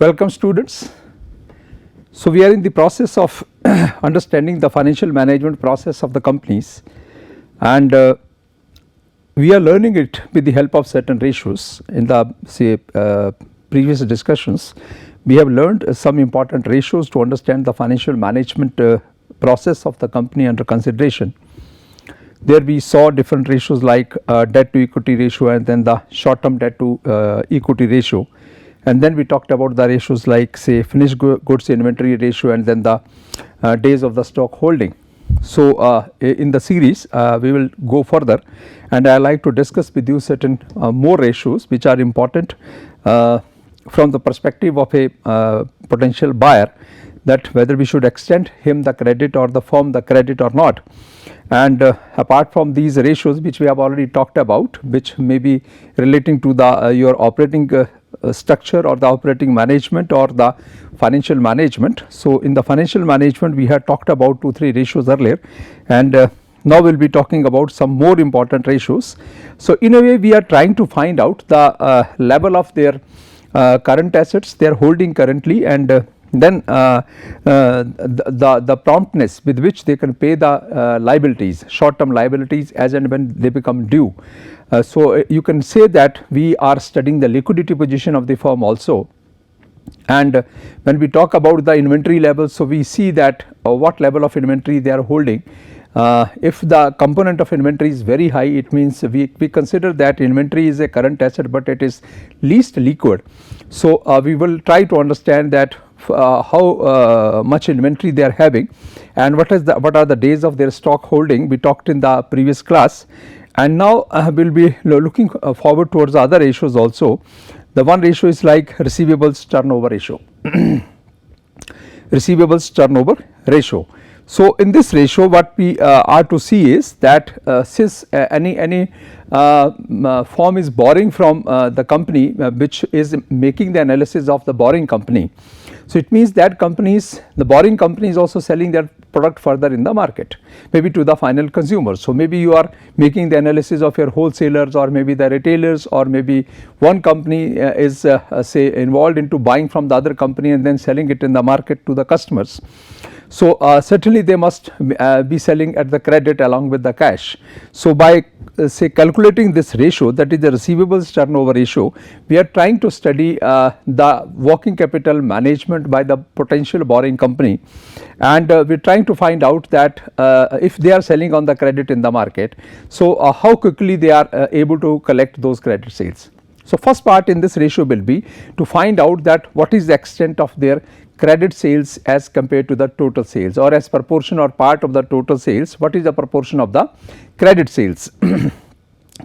Welcome students. So we are in the process of understanding the financial management process of the companies, and we are learning it with the help of certain ratios. In the previous discussions, we have learned some important ratios to understand the financial management process of the company under consideration. There we saw different ratios like debt to equity ratio and then the short term debt to equity ratio, and then we talked about the ratios like say finished goods inventory ratio and then the days of the stock holding. So in the series we will go further, and I like to discuss with you certain more ratios which are important from the perspective of a potential buyer, that whether we should extend him the credit or the firm the credit or not. And apart from these ratios which we have already talked about, which may be relating to the your operating structure or the operating management or the financial management. So in the financial management we had talked about 2-3 ratios earlier, and now we will be talking about some more important ratios. So in a way we are trying to find out the level of their current assets they are holding currently, and then the promptness with which they can pay the liabilities, short term liabilities as and when they become due. So you can say that we are studying the liquidity position of the firm also. And when we talk about the inventory level, so we see that what level of inventory they are holding. If the component of inventory is very high, it means we consider that inventory is a current asset but it is least liquid. So we will try to understand that how much inventory they are having and what are the days of their stock holding. We talked in the previous class, and now we will be looking forward towards the other ratios also. The one ratio is like receivables turnover ratio. Receivables turnover ratio. So in this ratio what we are to see is that since any firm is borrowing from the company which is making the analysis of the borrowing company, so it means that the borrowing company is also selling their product further in the market, maybe to the final consumer. So maybe you are making the analysis of your wholesalers or maybe the retailers, or maybe one company is say involved into buying from the other company and then selling it in the market to the customers. So certainly they must be selling at the credit along with the cash. So by say calculating this ratio, that is the receivables turnover ratio, we are trying to study the working capital management by the potential borrowing company, and we are trying to find out that if they are selling on the credit in the market, so how quickly they are able to collect those credit sales. So first part in this ratio will be to find out that what is the extent of their credit sales as compared to the total sales, or as proportion or part of the total sales, what is the proportion of the credit sales.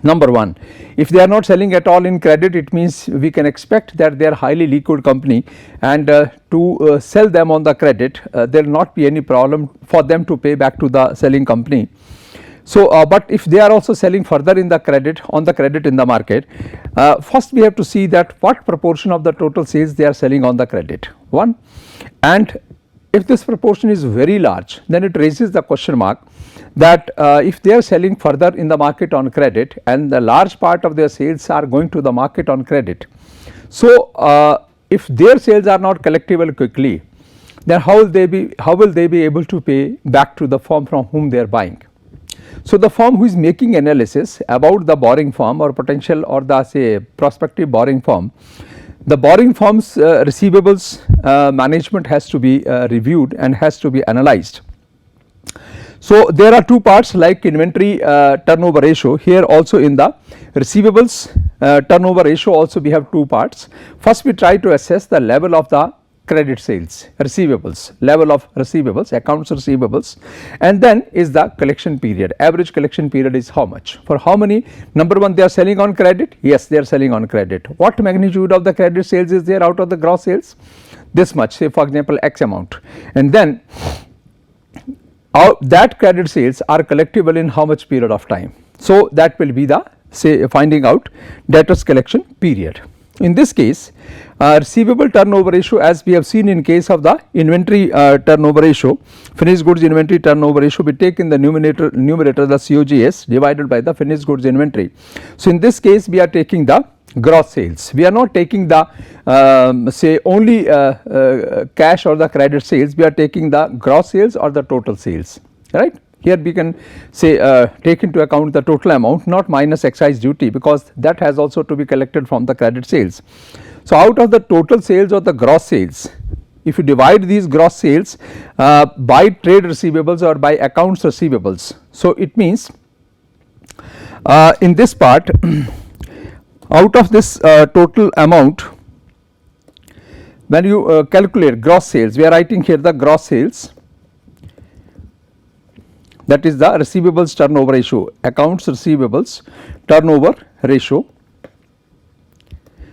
Number one, if they are not selling at all in credit, it means we can expect that they are highly liquid company, and to sell them on the credit there will not be any problem for them to pay back to the selling company. So but if they are also selling further in the credit in the market, first we have to see that what proportion of the total sales they are selling on the credit, one. And if this proportion is very large, then it raises the question mark that if they are selling further in the market on credit and the large part of their sales are going to the market on credit, so if their sales are not collectible quickly, then how will they be able to pay back to the firm from whom they are buying. So the firm who is making analysis about the borrowing firm or potential or the say prospective borrowing firm, the borrowing firm's receivables management has to be reviewed and has to be analyzed. So there are two parts like inventory turnover ratio. Here also in the receivables turnover ratio also we have two parts. First we try to assess the level of the credit sales, receivables, level of receivables, accounts receivables, and then is the collection period. Average collection period is how much, for how many. Number one, they are selling on credit, yes they are selling on credit. What magnitude of the credit sales is there out of the gross sales? This much, say for example X amount, and then that credit sales are collectible in how much period of time. So that will be the say finding out debtors collection period. In this case receivable turnover ratio, as we have seen in case of the inventory turnover ratio, finished goods inventory turnover ratio, we take in the numerator the COGS divided by the finished goods inventory. So in this case we are taking the gross sales. We are not taking the say only cash or the credit sales, we are taking the gross sales or the total sales, right. Here we can say take into account the total amount, not minus excise duty, because that has also to be collected from the credit sales. So, out of the total sales or the gross sales, if you divide these gross sales by trade receivables or by accounts receivables, so it means in this part out of this total amount, when you calculate gross sales, we are writing here the gross sales, that is the receivables turnover ratio, accounts receivables turnover ratio.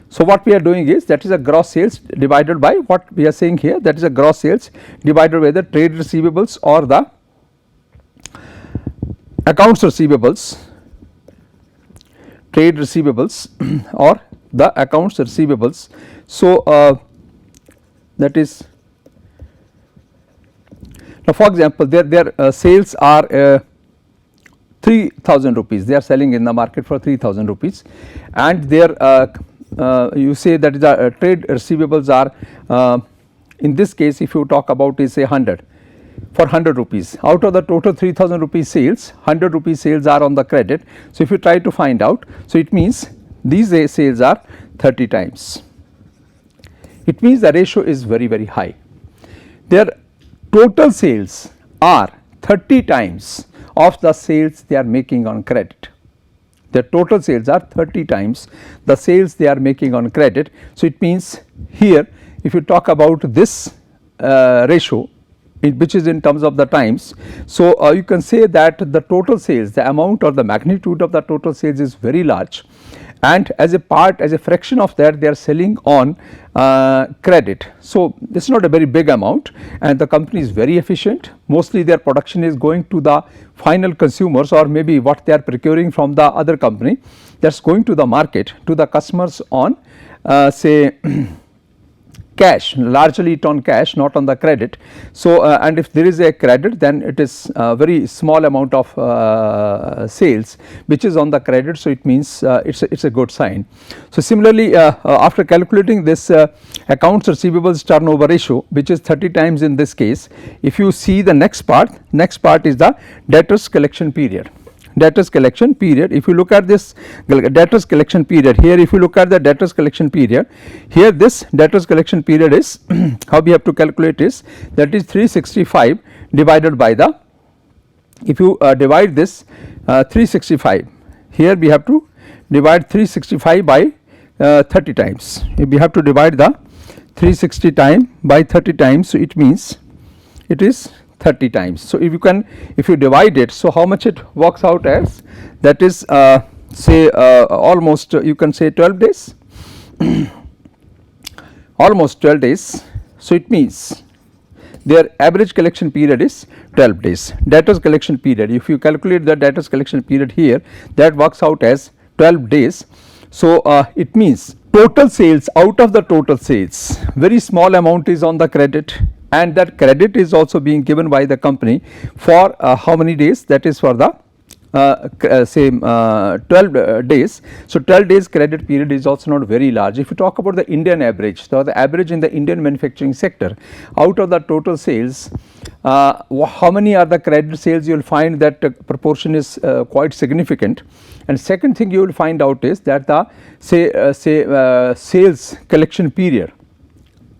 So, what we are doing is, that is a gross sales divided by what we are saying here, that is a gross sales divided by the trade receivables or the accounts receivables, trade receivables or the accounts receivables. So, that is, now for example, their sales are 3000 rupees, they are selling in the market for 3000 rupees, and their you say that the trade receivables are in this case, if you talk about is say 100 for 100 rupees, out of the total 3000 rupees sales, 100 rupees sales are on the credit. So, if you try to find out, so it means these sales are 30 times, it means the ratio is very high. Their total sales are 30 times of the sales they are making on credit. Their total sales are 30 times the sales they are making on credit. So, it means here if you talk about this ratio, which is in terms of the times. So, you can say that the total sales, the amount or the magnitude of the total sales is very large, and as a part, as a fraction of that, they are selling on credit. So, this is not a very big amount, and the company is very efficient. Mostly their production is going to the final consumers, or maybe what they are procuring from the other company, that is going to the market, to the customers on say cash, largely it on cash, not on the credit. So, and if there is a credit, then it is a very small amount of sales which is on the credit. So, it means it is a good sign. So, similarly, after calculating this accounts receivables turnover ratio, which is 30 times in this case, if you see the next part is the debtors collection period. Debtors collection period, if you look at this debtors collection period here, if you look at the debtors collection period here, this debtors collection period is how we have to calculate is, that is 365 divided by the, if you divide this 365, here we have to divide 365 by 30 times, we have to divide the 360 time by 30 times. So, it means it is 30 times. So, if you can, if you divide it, so how much it works out as, that is say almost you can say 12 days almost 12 days. So, it means their average collection period is 12 days. Debtors collection period, if you calculate the debtors collection period here, that works out as 12 days. So, it means total sales, out of the total sales, very small amount is on the credit, and that credit is also being given by the company for how many days, that is for the same 12 days. So, 12 days credit period is also not very large. If you talk about the Indian average, so the average in the Indian manufacturing sector, out of the total sales, how many are the credit sales, you will find that proportion is quite significant. And second thing you will find out is that the sales collection period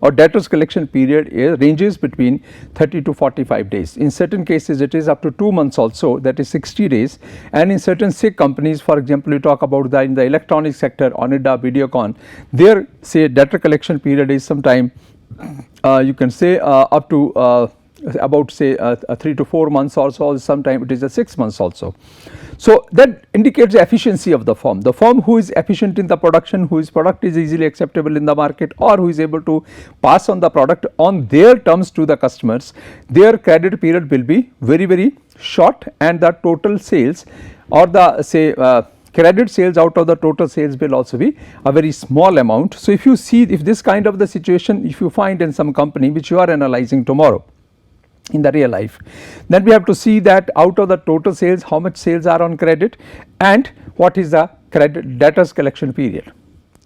or debtors collection period ranges between 30 to 45 days. In certain cases it is up to 2 months also, that is 60 days, and in certain SIG companies, for example, you talk about in the electronic sector, Onida, Videocon, their say debtor collection period is sometime you can say up to about say 3 to 4 months also, sometime it is a 6 months also. So, that indicates the efficiency of the firm who is efficient in the production, whose product is easily acceptable in the market, or who is able to pass on the product on their terms to the customers, their credit period will be very short, and the total sales or the say credit sales out of the total sales will also be a very small amount. So, if you see, if this kind of the situation if you find in some company which you are analyzing tomorrow in the real life, then we have to see that out of the total sales, how much sales are on credit and what is the credit debtors collection period.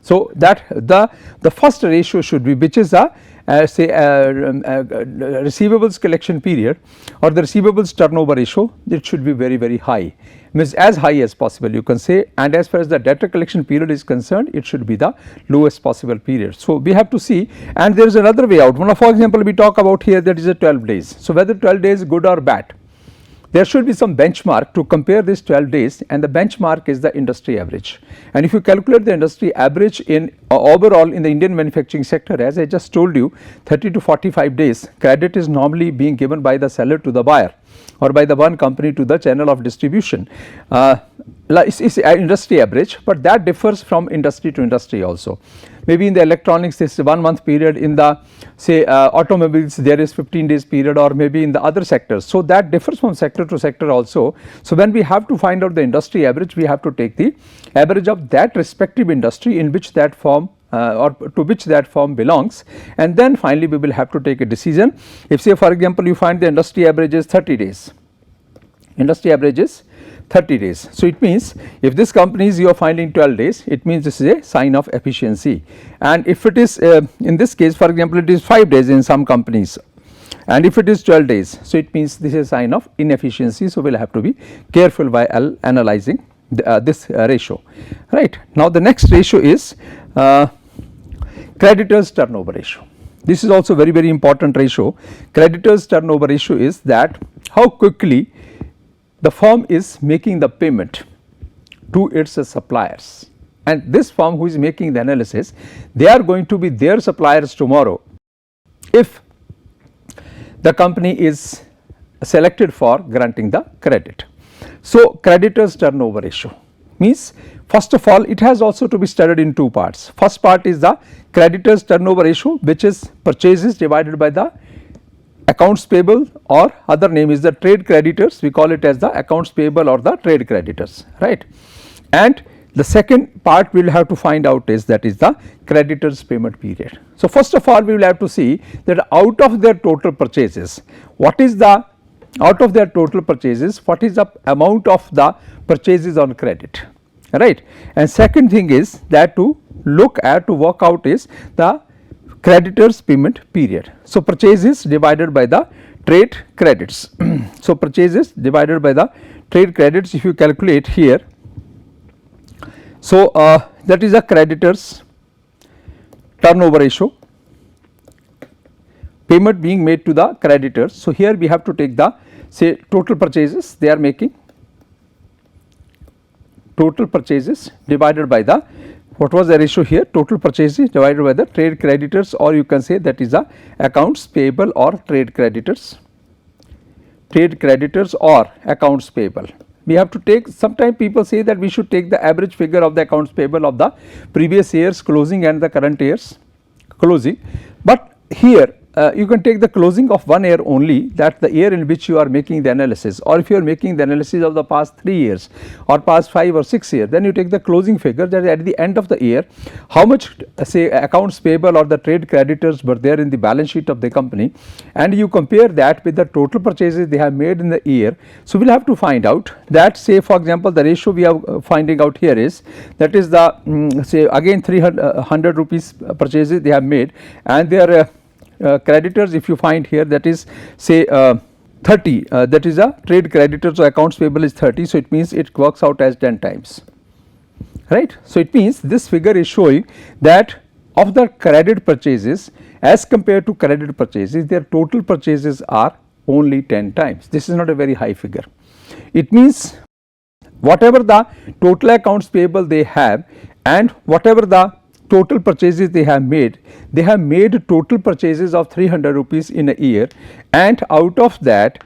So, that the first ratio should be, which is a say receivables collection period or the receivables turnover ratio, it should be very high, means as high as possible you can say, and as far as the debtor collection period is concerned, it should be the lowest possible period. So, we have to see, and there is another way out. One, for example, we talk about here, that is a 12 days. So, whether 12 days good or bad, there should be some benchmark to compare this 12 days, and the benchmark is the industry average. And if you calculate the industry average in overall in the Indian manufacturing sector, as I just told you, 30 to 45 days credit is normally being given by the seller to the buyer or by the one company to the channel of distribution. Is industry average, but that differs from industry to industry also. Maybe in the electronics this is 1 month period, in the say automobiles there is 15 days period, or maybe in the other sectors. So, that differs from sector to sector also. So, when we have to find out the industry average, we have to take the average of that respective industry in which that firm or to which that firm belongs, and then finally we will have to take a decision. If say for example, you find the industry average is 30 days, industry average is 30 days. So, it means if this company is you are finding 12 days, it means this is a sign of efficiency, and if it is in this case for example, it is 5 days in some companies, and if it is 12 days, so it means this is a sign of inefficiency. So, we will have to be careful while analyzing this ratio, right. Now, the next ratio is creditors turnover ratio. This is also very important ratio. Creditors turnover ratio is that how quickly the firm is making the payment to its suppliers, and this firm who is making the analysis, they are going to be their suppliers tomorrow if the company is selected for granting the credit. So, creditors turnover ratio means, first of all, it has also to be studied in two parts. First part is the creditors turnover ratio, which is purchases divided by the accounts payable, or other name is the trade creditors, we call it as the accounts payable or the trade creditors, right. And the second part we will have to find out is, that is the creditors payment period. So, first of all, we will have to see that out of their total purchases, what is the out of their total purchases, what is the amount of the purchases on credit, right. And second thing is that to look at, to work out is the creditors payment period. So, purchases divided by the trade credits. So, purchases divided by the trade credits, if you calculate here, so that is a creditors turnover ratio, payment being made to the creditors. So, here we have to take the say total purchases they are making, total purchases divided by the, what was the ratio here, total purchases divided by the trade creditors, or you can say that is the accounts payable or trade creditors or accounts payable. We have to take, sometimes people say that we should take the average figure of the accounts payable of the previous year's closing and the current year's closing, but here you can take the closing of 1 year only, that the year in which you are making the analysis, or if you are making the analysis of the past 3 years or past 5 or 6 years, then you take the closing figure, that at the end of the year how much say accounts payable or the trade creditors were there in the balance sheet of the company, and you compare that with the total purchases they have made in the year. So, we will have to find out that, say for example, the ratio we are finding out here is, that is the say again 300 rupees purchases they have made, and their creditors, if you find here, that is say 30, that is a trade creditors, so accounts payable is 30. So, it means it works out as 10 times, right. So, it means this figure is showing that of the credit purchases as compared to credit purchases, their total purchases are only 10 times. This is not a very high figure. It means whatever the total accounts payable they have and whatever the total purchases they have made total purchases of 300 rupees in a year, and out of that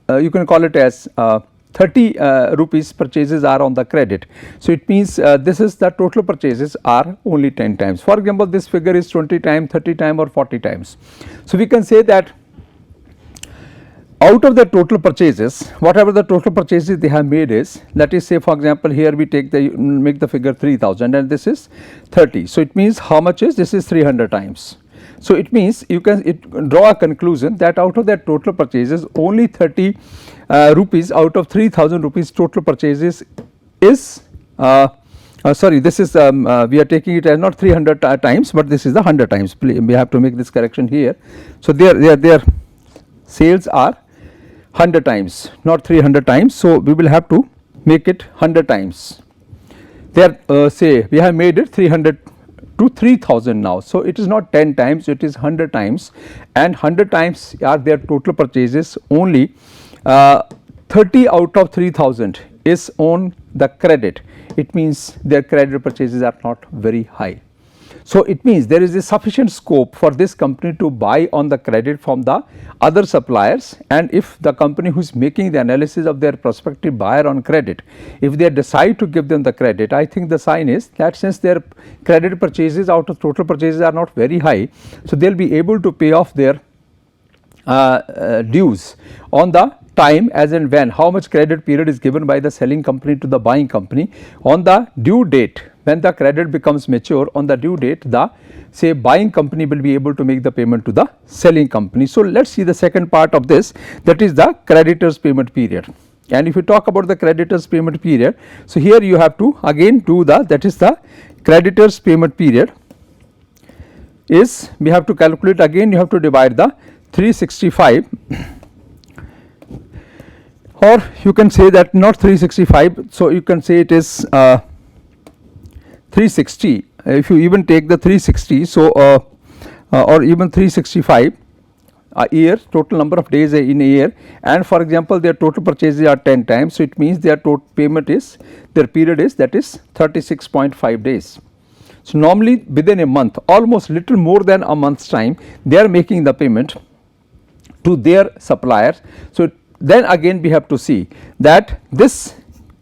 you can call it as 30 rupees purchases are on the credit. So, it means this is the total purchases are only 10 times. For example, this figure is 20 times, 30 times or 40 times. So, we can say that out of the total purchases, whatever the total purchases they have made is, that is say for example, here we take the make the figure 3000 and this is 30. So, it means how much is this is 300 times. So, it means you can draw a conclusion that out of that total purchases only 30 rupees out of 3000 rupees total purchases is sorry, this is we are taking it as not 300 times, but this is the 100 times. We have to make this correction here. So their sales are 100 times, not 300 times. So we will have to make it 100 times. They are say we have made it 300 to 3000 now. So it is not 10 times, it is 100 times, and 100 times are their total purchases. Only 30 out of 3000 is on the credit. It means their credit purchases are not very high. So it means there is a sufficient scope for this company to buy on the credit from the other suppliers, and if the company who is making the analysis of their prospective buyer on credit, if they decide to give them the credit, I think the sign is that since their credit purchases out of total purchases are not very high, so they will be able to pay off their dues on the time as and when, how much credit period is given by the selling company to the buying company. On the due date, when the credit becomes mature, on the due date the say buying company will be able to make the payment to the selling company. So let us see the second part of this, that is the creditors payment period. And if you talk about the creditors payment period, so here you have to again do the, that is the creditors payment period is, we have to calculate again, you have to divide the 365, or you can say that not 365, so you can say it is 360. If you even take the 360, so or even 365 a year, total number of days in a year, and for example their total purchases are 10 times, so it means their total payment is, their period is, that is 36.5 days. So normally within a month, almost little more than a month's time, they are making the payment to their suppliers. So then again we have to see that this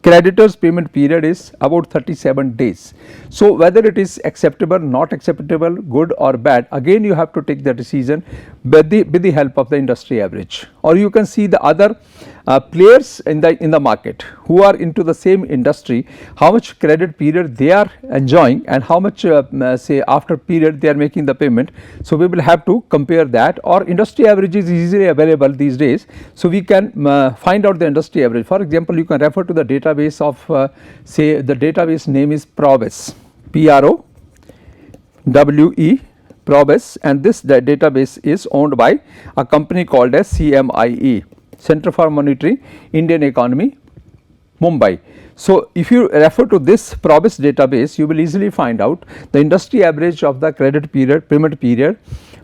creditors payment period is about 37 days. So whether it is acceptable, not acceptable, good or bad, again you have to take the decision with the help of the industry average, or you can see the other players in the market who are into the same industry, how much credit period they are enjoying and how much say after period they are making the payment. So we will have to compare that, or industry average is easily available these days, so we can find out the industry average. For example, you can refer to the database of say the database name is Probes, PROWE, Probes, and this database is owned by a company called as CMIE, Center for Monitoring Indian Economy, Mumbai. So if you refer to this Probes database, you will easily find out the industry average of the credit period, payment period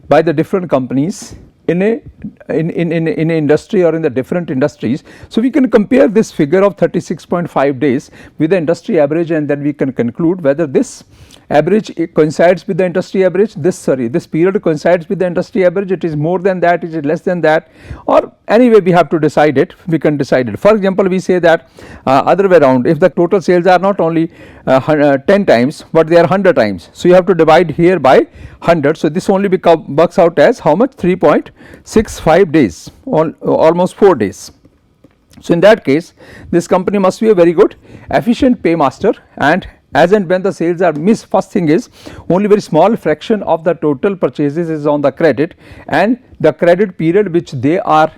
by the different companies in a industry or in the different industries. So we can compare this figure of 36.5 days with the industry average, and then we can conclude whether this average coincides with the industry average, this period coincides with the industry average, it is more than that, it is less than that, or anyway we have to decide it, we can decide it. For example, we say that other way around, if the total sales are not only 10 times but they are 100 times, so you have to divide here by 100, so this only works out as how much, 3.65 days, almost 4 days. So in that case this company must be a very good efficient paymaster, and as and when the sales are missed, first thing is only very small fraction of the total purchases is on the credit, and the credit period which they are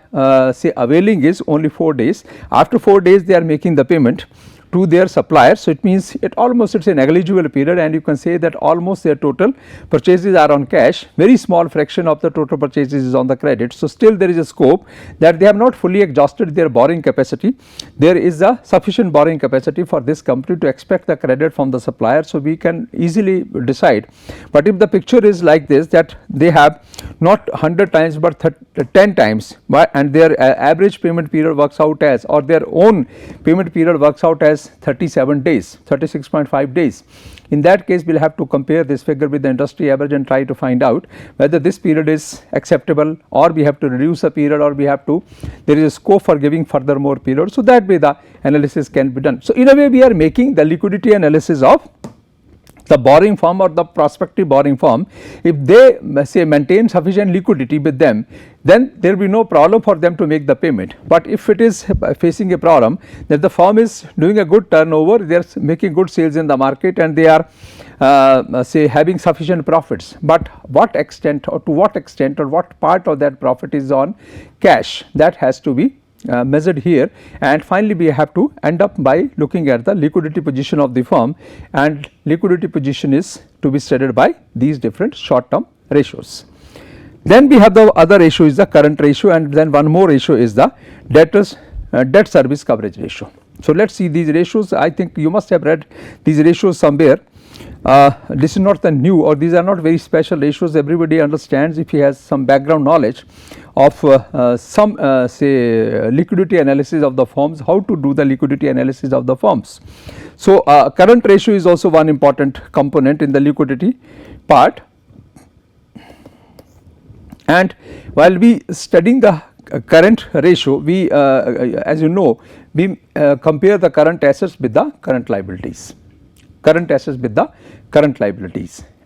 say availing is only 4 days. After 4 days they are making the payment to their suppliers. So it means it is a negligible period, and you can say that almost their total purchases are on cash, very small fraction of the total purchases is on the credit. So still there is a scope that they have not fully exhausted their borrowing capacity. There is a sufficient borrowing capacity for this company to expect the credit from the supplier, so we can easily decide. But if the picture is like this, that they have not 100 times but 10 times, and their average payment period works out as, or their own payment period works out as 37 days, 36.5 days. In that case we will have to compare this figure with the industry average and try to find out whether this period is acceptable, or we have to reduce the period, or we have to, there is a scope for giving further more period. So that way the analysis can be done. So in a way we are making the liquidity analysis of the borrowing firm or the prospective borrowing firm. If they say maintain sufficient liquidity with them, then there will be no problem for them to make the payment. But if it is facing a problem that the firm is doing a good turnover, they are making good sales in the market, and they are say having sufficient profits, but what extent or to what extent or what part of that profit is on cash, that has to be measured here, and finally we have to end up by looking at the liquidity position of the firm, and liquidity position is to be studied by these different short term ratios. Then we have the other ratio is the current ratio, and then one more ratio is the debt service coverage ratio. So, let us see these ratios. I think you must have read these ratios somewhere. This is not the new, or these are not very special ratios. Everybody understands if he has some background knowledge of some say liquidity analysis of the firms, how to do the liquidity analysis of the firms. So, current ratio is also one important component in the liquidity part, and while we studying the current ratio, we as you know, we compare the current assets with the current liabilities,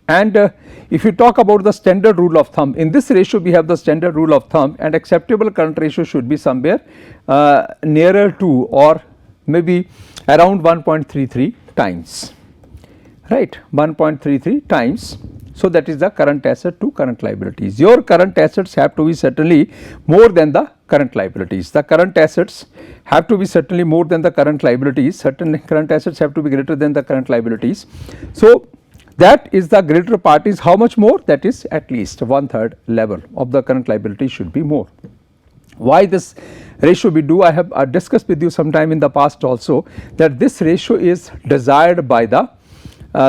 and if you talk about the standard rule of thumb, in this ratio we have the standard rule of thumb, and acceptable current ratio should be somewhere nearer to or maybe around 1.33 times, right, 1.33 times. So, that is the current asset to current liabilities. Your current assets have to be certainly more than the current liabilities. The current assets have to be certainly more than the current liabilities. Certain current assets have to be greater than the current liabilities. So, that is the greater part is how much more? That is at least 1/3 level of the current liability should be more. Why this ratio we do? I have discussed with you sometime in the past also that this ratio is desired by the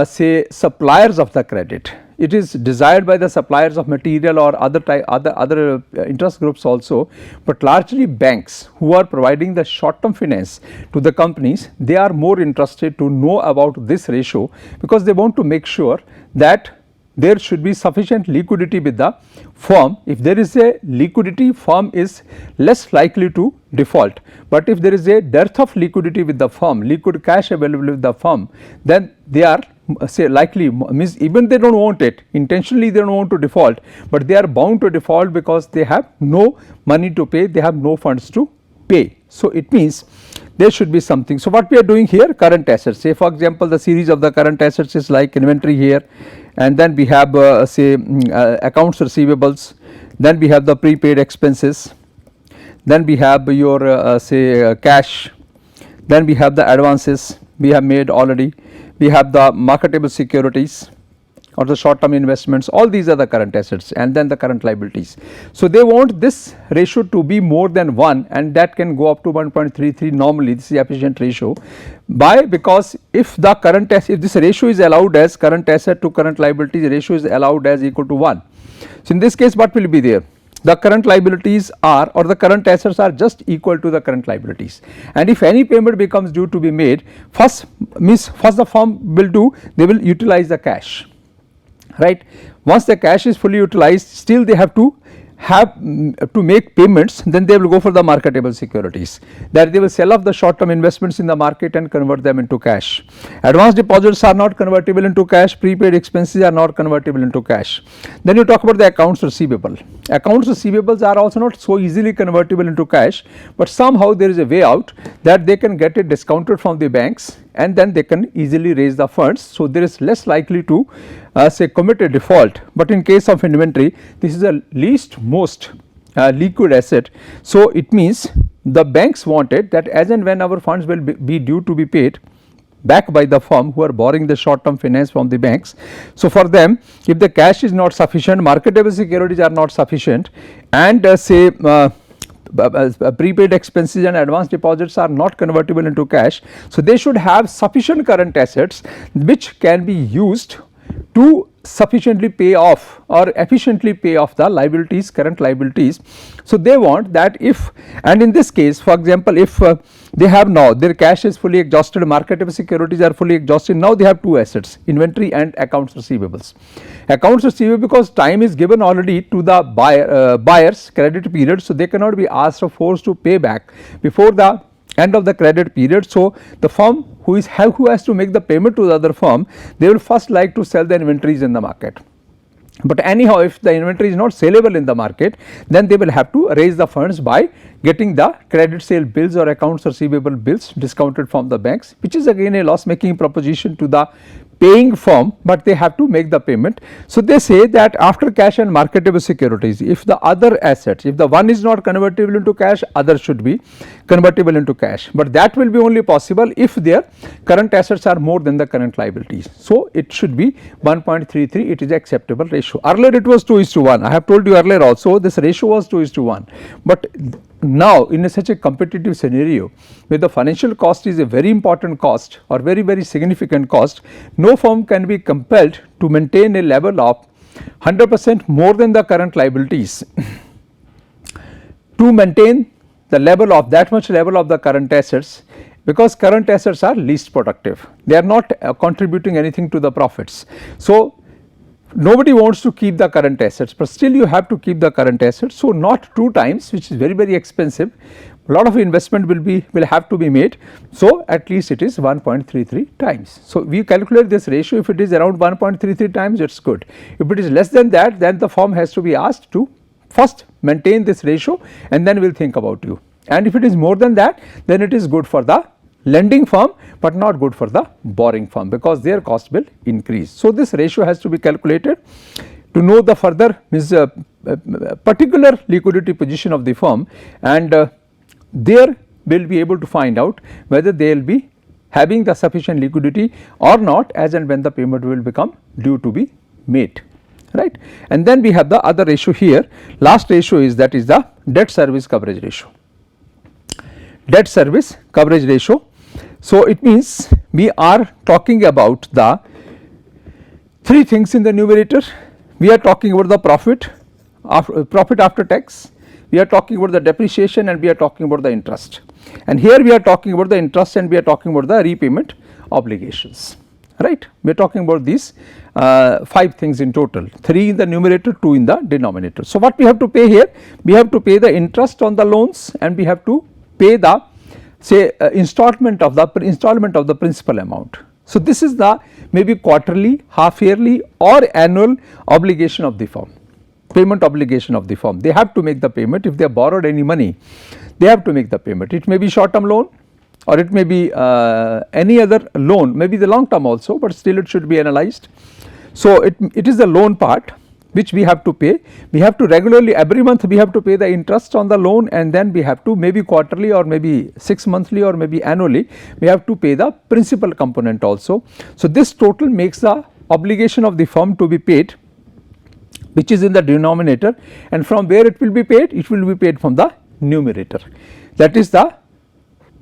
say suppliers of the credit. It is desired by the suppliers of material or other interest groups also, but largely banks who are providing the short term finance to the companies, they are more interested to know about this ratio, because they want to make sure that there should be sufficient liquidity with the firm. If there is a liquidity, firm is less likely to default, but if there is a dearth of liquidity with the firm, liquid cash available with the firm, then they are say likely, means even they do not want it, intentionally they do not want to default, but they are bound to default because they have no money to pay, they have no funds to pay. So, it means there should be something. So, what we are doing here, current assets, say for example, the series of the current assets is like inventory here, and then we have say accounts receivables, then we have the prepaid expenses, then we have your say cash, then we have the advances we have made already, we have the marketable securities or the short term investments, all these are the current assets, and then the current liabilities. So, they want this ratio to be more than 1, and that can go up to 1.33 normally. This is the efficient ratio. Why? Because if the current asset, if this ratio is allowed as current asset to current liabilities, ratio is allowed as equal to 1. So, in this case what will be there? The current liabilities are, or the current assets are just equal to the current liabilities, and if any payment becomes due to be made, first the firm will do, they will utilize the cash, right. Once the cash is fully utilized, still they have to make payments, then they will go for the marketable securities, that they will sell off the short term investments in the market and convert them into cash. Advance deposits are not convertible into cash, prepaid expenses are not convertible into cash. Then you talk about the accounts receivable. Accounts receivables are also not so easily convertible into cash, but somehow there is a way out that they can get it discounted from the banks, and then they can easily raise the funds. So, there is less likely to say commit a default, but in case of inventory, this is the least most liquid asset. So, it means the banks wanted that as and when our funds will be due to be paid back by the firm who are borrowing the short term finance from the banks. So, for them, if the cash is not sufficient, marketable securities are not sufficient, and say prepaid expenses and advance deposits are not convertible into cash. So, they should have sufficient current assets which can be used to sufficiently pay off or efficiently pay off the liabilities, current liabilities. So, they want that if, and in this case for example, if they have now their cash is fully exhausted, marketable securities are fully exhausted, now they have two assets, inventory and accounts receivables. Accounts receivable, because time is given already to the buyers credit period, so they cannot be asked or forced to pay back before the end of the credit period. So, the firm who has to make the payment to the other firm, they will first like to sell the inventories in the market. But anyhow, if the inventory is not saleable in the market, then they will have to raise the funds by getting the credit sale bills or accounts receivable bills discounted from the banks, which is again a loss making proposition to the paying firm, but they have to make the payment. So, they say that after cash and marketable securities, if the other assets, if the one is not convertible into cash, other should be convertible into cash, but that will be only possible if their current assets are more than the current liabilities. So, it should be 1.33, it is acceptable ratio. Earlier it was 2:1, I have told you earlier also this ratio was 2:1, but now in such a competitive scenario where the financial cost is a very important cost or very significant cost, no firm can be compelled to maintain a level of 100% more than the current liabilities to maintain the level of that much level of the current assets, because current assets are least productive, they are not contributing anything to the profits. So, nobody wants to keep the current assets, but still you have to keep the current assets. So, not 2 times, which is very expensive, a lot of investment will have to be made. So, at least it is 1.33 times. So, we calculate this ratio, if it is around 1.33 times, it is good. If it is less than that, then the firm has to be asked to first maintain this ratio and then we will think about you, and if it is more than that, then it is good for the lending firm, but not good for the borrowing firm, because their cost will increase. So, this ratio has to be calculated to know the further particular liquidity position of the firm, and there we will be able to find out whether they will be having the sufficient liquidity or not as and when the payment will become due to be made, right. And then we have the other ratio here, last ratio is, that is the debt service coverage ratio. Debt service coverage ratio. So, it means we are talking about the 3 things in the numerator. We are talking about the profit after tax, we are talking about the depreciation, and we are talking about the interest. And here we are talking about the interest and we are talking about the repayment obligations, right. We are talking about these 5 things in total, 3 in the numerator, 2 in the denominator. So, what we have to pay here? We have to pay the interest on the loans and we have to pay the say installment of the principal amount. So, this is the maybe quarterly, half yearly or annual obligation of the firm, payment obligation of the firm. They have to make the payment. If they have borrowed any money, they have to make the payment. It may be short term loan or it may be any other loan, maybe the long term also, but still it should be analyzed. So, it is the loan part which we have to pay. We have to regularly, every month we have to pay the interest on the loan, and then we have to maybe quarterly or maybe 6 monthly or maybe annually we have to pay the principal component also. So, this total makes the obligation of the firm to be paid, which is in the denominator, and from where it will be paid? It will be paid from the numerator, that is the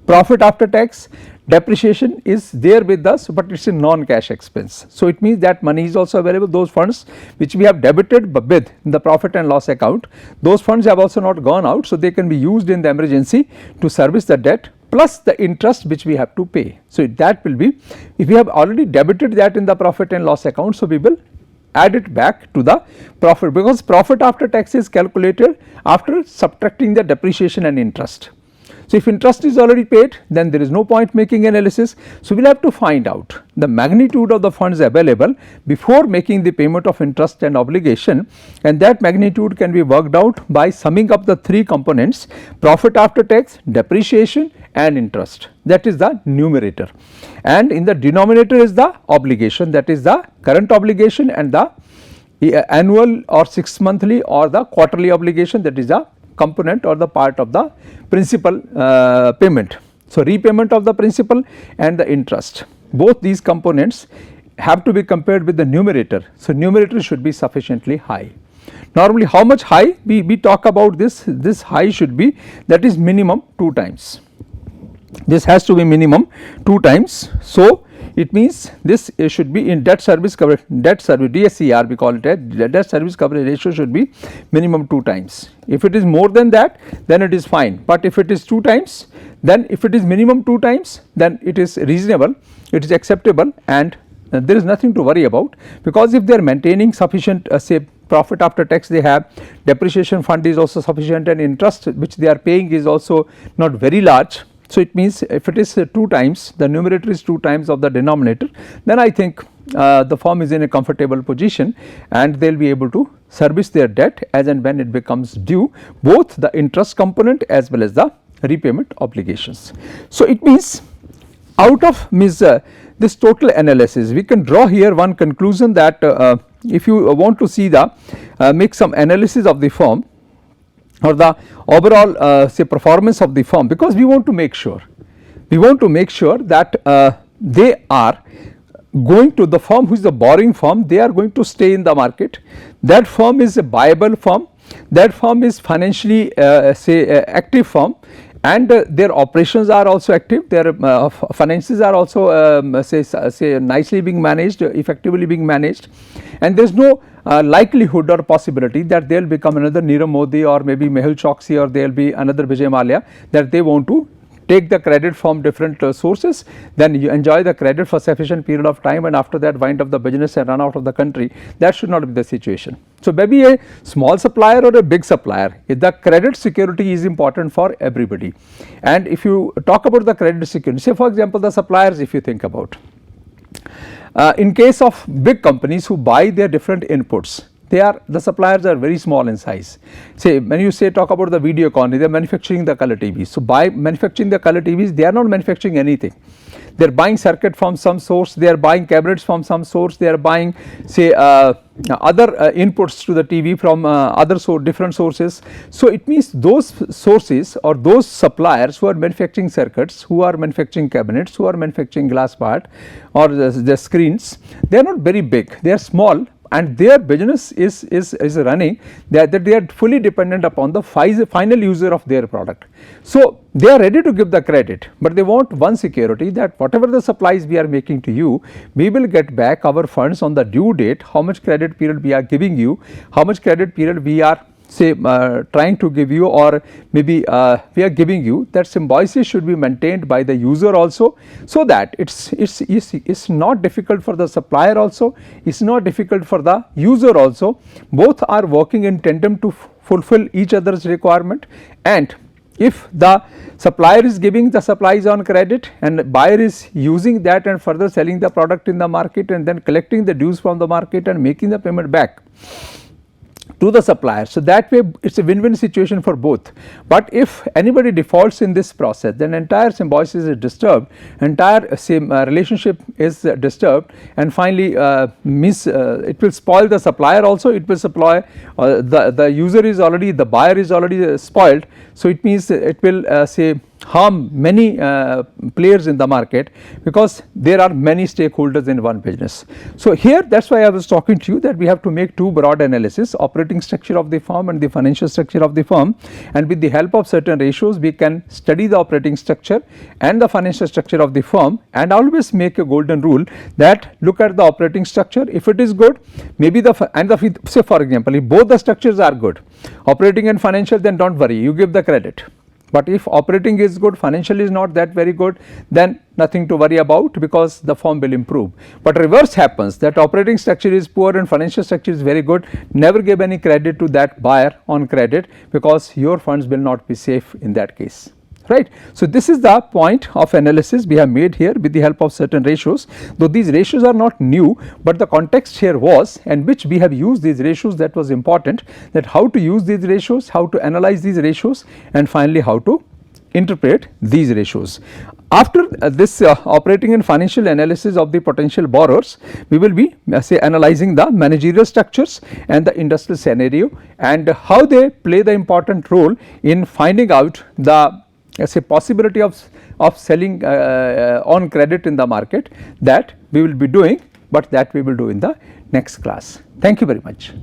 profit after tax. Depreciation is there with us, but it is a non-cash expense. So, it means that money is also available, those funds which we have debited with in the profit and loss account, those funds have also not gone out. So, they can be used in the emergency to service the debt plus the interest which we have to pay. So, that will be, if we have already debited that in the profit and loss account, so we will add it back to the profit, because profit after tax is calculated after subtracting the depreciation and interest. So, if interest is already paid, then there is no point making analysis. So, we will have to find out the magnitude of the funds available before making the payment of interest and obligation, and that magnitude can be worked out by summing up the 3 components: profit after tax, depreciation and interest, that is the numerator, and in the denominator is the obligation, that is the current obligation, and the annual or 6 monthly or the quarterly obligation, that is the component or the part of the principal payment. So, repayment of the principal and the interest, both these components have to be compared with the numerator. So, numerator should be sufficiently high. Normally, how much high? We talk about this high should be, that is minimum 2 times. This has to be minimum 2 times. So, it means this should be in debt service coverage, DSCR we call it as debt service coverage ratio should be minimum 2 times. If it is more than that, then it is fine, but if it is 2 times, then if it is minimum 2 times, then it is reasonable, it is acceptable, and there is nothing to worry about, because if they are maintaining sufficient say profit after tax they have, depreciation fund is also sufficient, and interest which they are paying is also not very large. So, it means if it is 2 times, the numerator is 2 times of the denominator, then I think the firm is in a comfortable position and they will be able to service their debt as and when it becomes due, both the interest component as well as the repayment obligations. So, it means out of this total analysis, we can draw here one conclusion that if you want to see the make some analysis of the firm or the overall say performance of the firm, because we want to make sure that they are going to the firm who is the borrowing firm, they are going to stay in the market, that firm is a viable firm, that firm is financially active firm, and their operations are also active, their finances are also say nicely being managed, effectively being managed, and there is no likelihood or possibility that they will become another Nirav Modi or maybe Mehul Choksi, or there will be another Vijay Mallya, that they want to take the credit from different sources, then you enjoy the credit for sufficient period of time, and after that wind up the business and run out of the country. That should not be the situation. So, maybe a small supplier or a big supplier, the credit security is important for everybody. And if you talk about the credit security, say for example the suppliers, if you think about, in case of big companies who buy their different inputs, the suppliers are very small in size. Say when you say talk about the video economy, they are manufacturing the color TVs. So, by manufacturing the color TVs, they are not manufacturing anything. They are buying circuit from some source, they are buying cabinets from some source, they are buying say other inputs to the TV from different sources. So, it means those sources or those suppliers who are manufacturing circuits, who are manufacturing cabinets, who are manufacturing glass part or the screens, they are not very big, they are small, and their business is running that they are fully dependent upon the final user of their product. So, they are ready to give the credit, but they want one security that whatever the supplies we are making to you, we will get back our funds on the due date, how much credit period we are giving you, how much credit period we are say trying to give you, or maybe we are giving you, that symbiosis should be maintained by the user also, so that it's not difficult for the supplier also, it's not difficult for the user also, both are working in tandem to fulfill each other's requirement. And if the supplier is giving the supplies on credit and buyer is using that and further selling the product in the market and then collecting the dues from the market and making the payment back to the supplier. So, that way it is a win-win situation for both. But if anybody defaults in this process, then entire symbiosis is disturbed, entire same relationship is disturbed, and finally it will spoil the supplier also, it will supply the user is already, the buyer is already spoiled. So, it means it will say harm many players in the market, because there are many stakeholders in one business. So, here that is why I was talking to you that we have to make two broad analysis, operating structure of the firm and the financial structure of the firm, and with the help of certain ratios we can study the operating structure and the financial structure of the firm, and always make a golden rule that look at the operating structure, if it is good, maybe say for example if both the structures are good, operating and financial, then do not worry, you give the credit. But if operating is good, financial is not that very good, then nothing to worry about, because the firm will improve. But reverse happens, that operating structure is poor and financial structure is very good, never give any credit to that buyer on credit, because your funds will not be safe in that case. Right. So, this is the point of analysis we have made here with the help of certain ratios, though these ratios are not new, but the context here was, and which we have used these ratios, that was important, that how to use these ratios, how to analyze these ratios, and finally how to interpret these ratios. After this operating and financial analysis of the potential borrowers, we will be say analyzing the managerial structures and the industrial scenario, and how they play the important role in finding out the say possibility of selling on credit in the market. That we will be doing, but that we will do in the next class. Thank you very much.